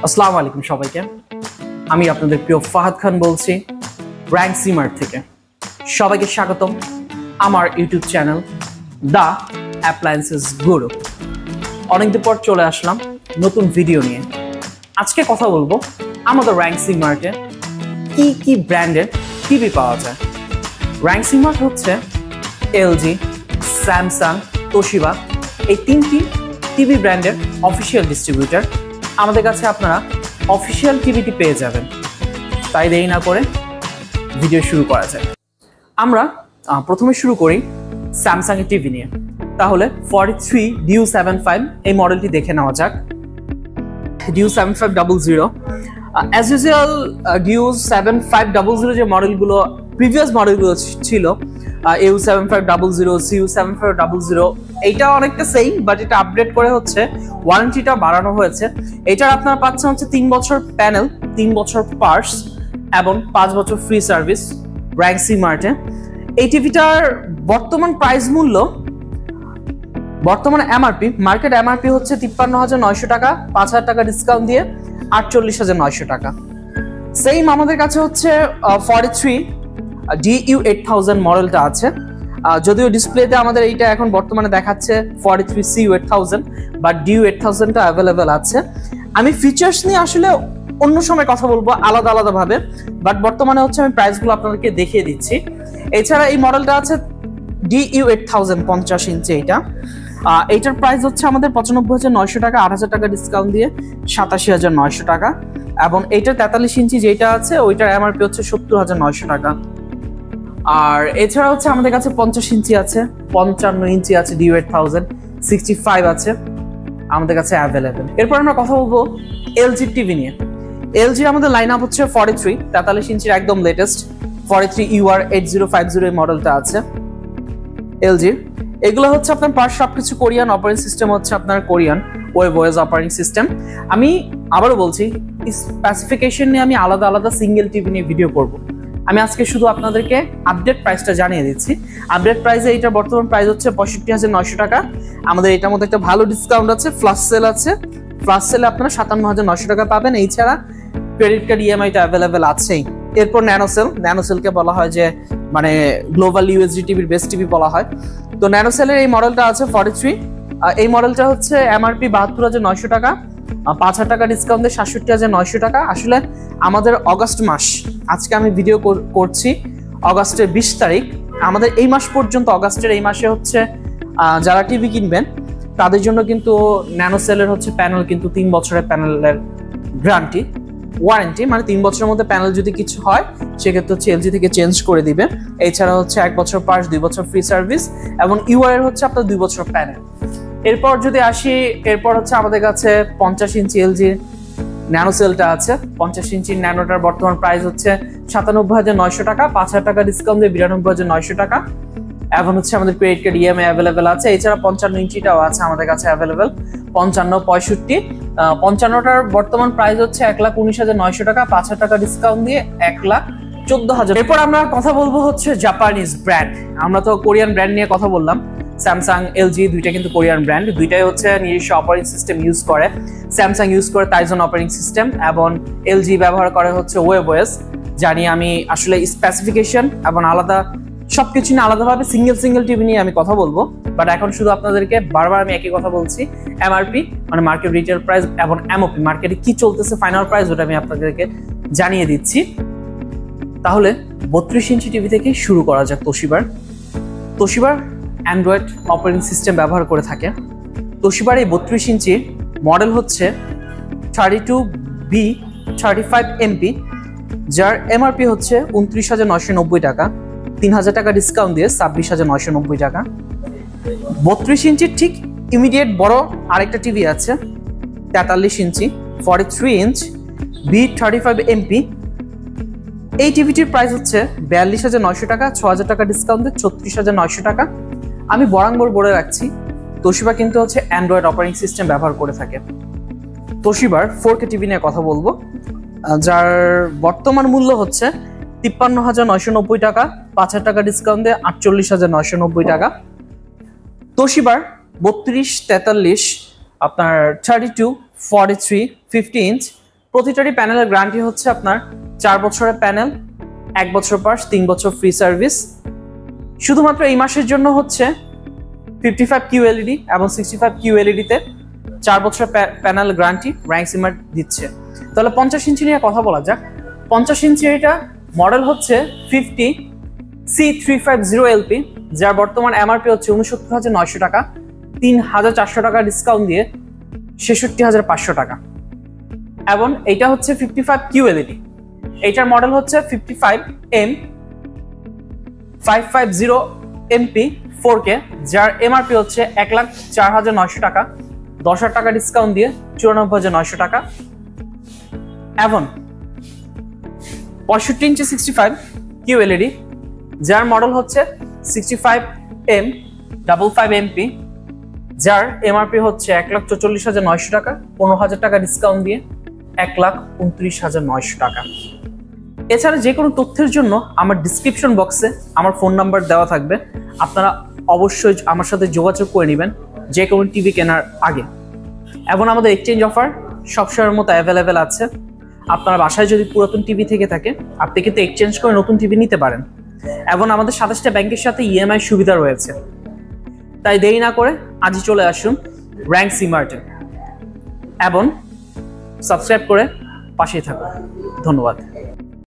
আসসালামু আলাইকুম সবাইকে। আমি আপনাদের প্রিয় ফাহাদ খান বলছি র্যাঙ্ক সিমার্ট থেকে। সবাইকে স্বাগতম আমার ইউটিউব চ্যানেল দ্য অ্যাপ্লায়েন্সেস গুরু। অনেকদিন পর চলে আসলাম নতুন ভিডিও নিয়ে। আজকে কথা বলবো আমাদের র্যাঙ্ক সিমার্টে কি কি ব্র্যান্ডের টিভি পাওয়া যায়। র্যাঙ্ক সিমার্ট হচ্ছে এলজি, স্যামসাং, তোশিবা এই তিনটি টিভি ব্র্যান্ডের অফিসিয়াল ডিস্ট্রিবিউটর। আমাদের কাছে আপনারা অফিসিয়াল টিভিটি পেয়ে যাবেন। তাই দেরি না করে ভিডিও শুরু করা যায়। আমরা প্রথমে শুরু করি স্যামসাং এর টিভি নিয়ে। তাহলে 43DU75 এই মডেলটি দেখে নেওয়া যাক। DU7500 অ্যাজ ইউজুয়াল DU7500 যে মডেলগুলো প্রিভিয়াস মডেলগুলো ছিল AU7500, CU7500 এইটা অনেকটা সেম, বাট এটা আপডেট করে হচ্ছে ওয়ারেন্টিটা বাড়ানো হয়েছে। এটার আপনারা পাচ্ছেন হচ্ছে 3 বছর প্যানেল, 3 বছর পার্টস এবং 5 বছর ফ্রি সার্ভিস র্যাঙ্ক সিমার্টে। এই টিভিটার বর্তমান প্রাইস মূল্য, বর্তমানে এমআরপি, মার্কেট এমআরপি হচ্ছে 53,900 টাকা, 5,000 টাকা ডিসকাউন্ট দিয়ে 48,900 টাকা। সেম আমাদের কাছে হচ্ছে 43DU8000 মডেলটা আছে। যদিও ডিসপ্লেতে আমাদের এইটা এখন বর্তমানে দেখাচ্ছে 43CU8000, বাট DU8000টা অ্যাভেলেবেল আছে। আমি ফিচার্স নিয়ে আসলে অন্য সময় কথা বলবো আলাদা আলাদা ভাবে, বাট বর্তমানে হচ্ছে আমি প্রাইসগুলো আপনাদেরকে দেখিয়ে দিচ্ছি। এছাড়া এই মডেলটা আছে DU8000 50 ইঞ্চি। এইটার প্রাইস হচ্ছে আমাদের 95,900 টাকা, 8,000 টাকা ডিসকাউন্ট দিয়ে 87,900 টাকা। এবং এইটার 43 ইঞ্চি যেটা আছে ওইটার এমআরপি হচ্ছে 70,900 টাকা। আর এছাড়া হচ্ছে আমাদের কাছে 50 ইঞ্চি আছে, 55 ইঞ্চি আছে, DU8000 65 আছে আমাদের কাছে অ্যাভেলেবেল। এরপর আমরা কথা বলবো এলজি টিভি নিয়ে। এলজি আমাদের লাইন আপ হচ্ছে 43 ইঞ্চির একদম লেটেস্ট 43UR8050 এই মডেলটা আছে এলজি। এগুলো হচ্ছে আপনার পার্টস সবকিছু কোরিয়ান, অপারেটিং সিস্টেম হচ্ছে আপনার কোরিয়ান ওয়েবওয়েজ অপারেটিং সিস্টেম। আমি আবারও বলছি স্পেসিফিকেশন নিয়ে আমি আলাদা আলাদা সিঙ্গেল টিভি নিয়ে ভিডিও করব। আমি আজকে শুধু আপনাদেরকে আপডেট প্রাইসটা জানিয়ে দিচ্ছি। আপডেট প্রাইসে এইটার বর্তমান প্রাইস হচ্ছে 65,900 টাকা। আমাদের এটার মধ্যে একটা ভালো ডিসকাউন্ট আছে, ফ্লাশ সেল আছে। ফ্লাশ সেলে আপনারা 57,900 টাকা পাবেন। এছাড়া ক্রেডিট কার্ড ইএমআইটা অ্যাভেলেবেল আছেই। এরপর ন্যানোসেলকে বলা হয় যে মানে গ্লোবাল ইউএসডি টিভির বেস্ট টিভি বলা হয়। তো ন্যানোসেলের এই মডেলটা আছে 43। এই মডেলটা হচ্ছে এমআরপি 72,900 টাকা, 5,000 টাকা ডিসকাউন্ট দিয়ে 67,900 টাকা। আসলে আমাদের অগাস্ট মাস, আজকে আমি ভিডিও করছি অগাস্টের 20 তারিখ, আমাদের এই মাস পর্যন্ত, অগাস্টের এই মাসে হচ্ছে যারা টিভি কিনবেন তাদের জন্য কিন্তু ন্যানোসেলের হচ্ছে প্যানেল কিন্তু 3 বছরের প্যানেলের ওয়ারেন্টি, মানে 3 বছরের মধ্যে প্যানেল যদি কিছু হয় সেক্ষেত্রে হচ্ছে এলজি থেকে চেঞ্জ করে দিবে। এছাড়া হচ্ছে 1 বছর পার্টস, 2 বছর ফ্রি সার্ভিস এবং ইউআর এর হচ্ছে আপনার 2 বছর প্যানেল। এরপর যদি আসি, এরপর হচ্ছে আমাদের কাছে 50 ইঞ্চি এলজি ন্যানোসেলটা আছে। 50 ইঞ্চি ন্যানোটার বর্তমান প্রাইস হচ্ছে 97,900 টাকা, 5,000 টাকা ডিসকাউন্ট দিয়ে 92,900 টাকা। এখন হচ্ছে আমাদের ক্রেডিট কার্ড ইএমআই অ্যাভেলেবেল আছে। এছাড়া 55 ইঞ্চিটাও আছে আমাদের কাছে অ্যাভেলেবেল, 55, 65। 55টার বর্তমান প্রাইস হচ্ছে 1,19,900 টাকা, 5,000 টাকা ডিসকাউন্ট দিয়ে 1,14,000। এরপর আমরা কথা বলবো হচ্ছে জাপানিজ ব্র্যান্ড। আমরা তো কোরিয়ান ব্র্যান্ড নিয়ে কথা বললাম, স্যামসাং, এলজি দুইটা কিন্তু কোরিয়ান ব্র্যান্ড। দুইটাই হচ্ছে নিজস্ব অপারেটিং সিস্টেম ইউজ করে। স্যামসাং ইউজ করে টাইজন অপারেটিং সিস্টেম এবং এলজি ব্যবহার করে হচ্ছে ওয়েবওয়েজ। জানি আমি আসলে স্পেসিফিকেশন এবং আলাদা সবকিছু নিয়ে আলাদাভাবে সিঙ্গেল টিভি নিয়ে আমি কথা বলবো, বাট এখন শুধু আপনাদেরকে বারবার আমি একই কথা বলছি, এমআরপি মানে মার্কেট রিটেল প্রাইস এবং এমওপি মার্কেটে কি চলতেছে ফাইনাল প্রাইস ওটা আমি আপনাদেরকে জানিয়ে দিচ্ছি। তাহলে 32 ইঞ্চি টিভি থেকে শুরু করা যাক। তোশিবার অ্যান্ড্রয়েড অপারেটিং সিস্টেম ব্যবহার করে থাকে। তোশিবার এই 32 ইঞ্চি মডেল হচ্ছে 32B35MP, যার এমআরপি হচ্ছে 29,990 টাকা, 3,000 টাকা ডিসকাউন্ট দিয়ে 26,990 টাকা। 32 ইঞ্চির ঠিক ইমিডিয়েট বড় আরেকটা টিভি আছে 43 ইঞ্চি 43 ইঞ্চ B35MP। এই টিভিটির প্রাইস হচ্ছে 42,900 টাকা, 6,000 টাকা ডিসকাউন্ট দিয়ে 36,900 টাকা। আমি বরাবর বলে রাখছি তোশিবা কিন্তু হচ্ছে অ্যান্ড্রয়েড অপারেটিং সিস্টেম ব্যবহার করে থাকে। তোশিবার 4K টিভি নিয়ে কথা বলবো, যার বর্তমান মূল্য হচ্ছে 53,990 টাকা, 5,000 টাকা ডিসকাউন্ট দিয়ে 48,990 টাকা। তোশিবার 32, 43 আপনার 32, 43, 50 ইঞ্চ প্রতিটারই প্যানেলের গ্যারান্টি হচ্ছে আপনার 4 বছরের প্যানেল, 1 বছর পার্টস, 3 বছর ফ্রি সার্ভিস। শুধুমাত্র এই মাসের জন্য হচ্ছে 55 QLED এবং 65 QLED তে 4 বছরের প্যানেল গ্যারান্টি র‍্যাঙ্ক সিমার্ট দিচ্ছে। তাহলে 50 ইঞ্চি নিয়ে কথা বলা যাক। 50 ইঞ্চি এটা মডেল হচ্ছে 50C350LP, যার বর্তমান MRP হচ্ছে ৬৯,৯০০ টাকা, ৩,৪০০ টাকা ডিসকাউন্ট দিয়ে ৬৬,৫০০ টাকা। এবং এটা হচ্ছে 55 QLED, এইটার মডেল হচ্ছে 55M550MP 4K, যার MRP হচ্ছে ১,০৪,৯০০ টাকা, ১০,০০০ টাকা ডিসকাউন্ট দিয়ে ৯৪,৯০০ টাকা। এবং ৬৫ ইঞ্চি 65 QLED, যার মডেল হচ্ছে 65M55MP, যার MRP হচ্ছে ১,৪৪,৯০০ টাকা, ১৫,০০০ টাকা ডিসকাউন্ট দিয়ে ১,২৯,৯০০ টাকা। এছাড়া যে কোনো তথ্যের জন্য আমার ডিসক্রিপশন বক্সে আমার ফোন নাম্বার দেওয়া থাকবে, আপনারা অবশ্যই আমার সাথে যোগাযোগ করে নেবেন যে কোনো টিভি কেনার আগে। এবং আমাদের এক্সচেঞ্জ অফার সবসময়ের মতো অ্যাভেলেবেল আছে। আপনার বাসায় যদি পুরাতন টিভি থেকে থাকে, আপনি কিন্তু এক্সচেঞ্জ করে নতুন টিভি নিতে পারেন। এবং আমাদের ২৭টা ব্যাংকের সাথে EMI সুবিধা রয়েছে। তাই দেরি না করে আজই চলে আসুন র‍্যাঙ্ক সিমার্টে এবং সাবস্ক্রাইব করে পাশেই থাকুন। ধন্যবাদ।